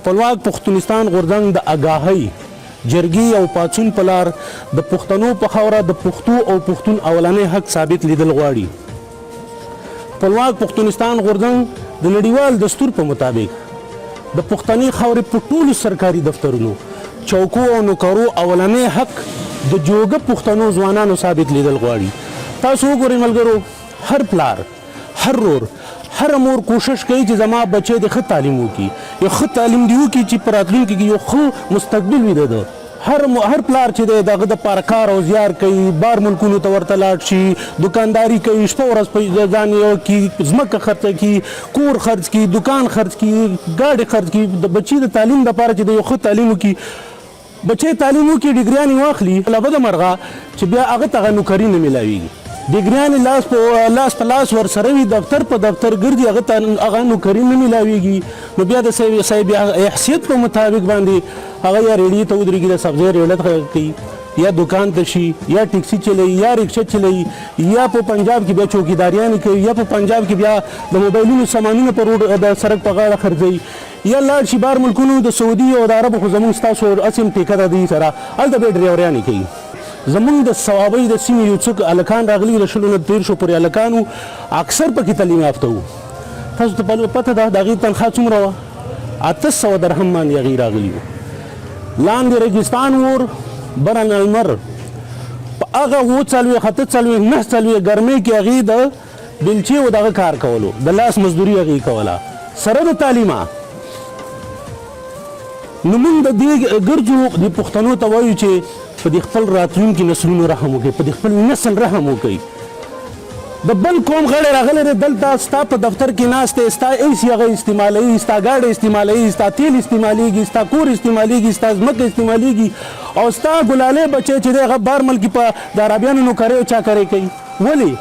خپلواک پښتونستان غورځنګ د اګاهۍ جرګې او پاڅون په لار د پښتنو په خاوره د پښتو او پښتون اولنی حق ثابت لیدل غواړي. خپلواک پښتونستان غورځنګ د نړیوال دستور په مطابق د پښتني خاورې په ټولو سرکاري دفترونو چوکو او نوکرو اولنی حق د جوګه پښتنو ځوانانو ثابت لیدل غواړي. تاسو وګورئ ملګرو، هر پلار، هر رور، هر مور کوشش کوي چې زما بچی د ښه تعلیم وکړي، یو ښه تعلیم دی وکړي چې په راتلونکي کې یو ښه مستقبل وي د ده. هر پلار چې دی دغه دپاره کار او زیار کوي، بار ملکونو ته ورته لاړ شي، دکانداري کوي، شپه ورځ په ځان یو کړي، ځمکه خرڅه کړي، کور خرڅ کړي، دکان خرڅ کړي، ګاډي خرڅ کړي. د بچي د تعلیم دپاره چې د یو ښه تعلیم وکړي، بچی تعلیم وکړي، ډګریانې واخلي، له بده مرغه چې بیا هغه ته هغه نوکري نه میلاویږي. ډګریانې لاس په لاس ورسره وي، دفتر په دفتر ګرځي، هغه ته هغه نوکري نه میلاویږي. نو بیا د صاحب حیثیت په مطابق باندې هغه یا ریډي ته ودرېږي، د سبزۍ ریډت کوي، یا دکان ته شي، یا ټیکسي چلوي، یا رکشه چلوي، یا په پنجاب کې بیا چوکیداریانې کوي، یا په پنجاب کې بیا د موبایلونو سامانونه په روډ د سړک په غاړه خرڅوي، یا لاړ شي بار ملکونو د سعودي او د عربو. خو زموږ ستاسو هسې هم ټیکه ده دوی سره، هلته بیا ډریوریانې کوي. زمونږ د صوابۍ د سیمې یو څوک هلکان راغلي، له 20 نه 13 پورې هلکان وو، اکثر پکې تعلیم یافته وو. تاسو ته پته ده د هغې تنخوا څومره وه؟ 800 درهم باندې هغې راغلي وو. لاندې ریګستان ور، بره نلمر، په هغه 40 48 49 ګرمۍ کې هغې د بلچې و دغه کار کولو، د لاس مزدوري هغې کوله سره د تعلیمه. نو موږ د دې ګرځو د پښتنو ته وایو چې په دې خپل راتلونکي نسلونو رحم وکړئ، په دې خپل نسل رحم وکړئ. د بل قوم غړی راغلی دی دلته، ستا په دفتر کې ناست دی، ستا ایسي هغه استعمالوي، ستا ګاډی استعمالوي، ستا تیل استعمالیږي، ستا کور استعمالیږي، ستا ځمکه استعمالیږي، او ستا ګلالی بچی چې دی هغه بار ملکي په د عربیانو نوکرۍ او چاکرۍ کوي. ولې؟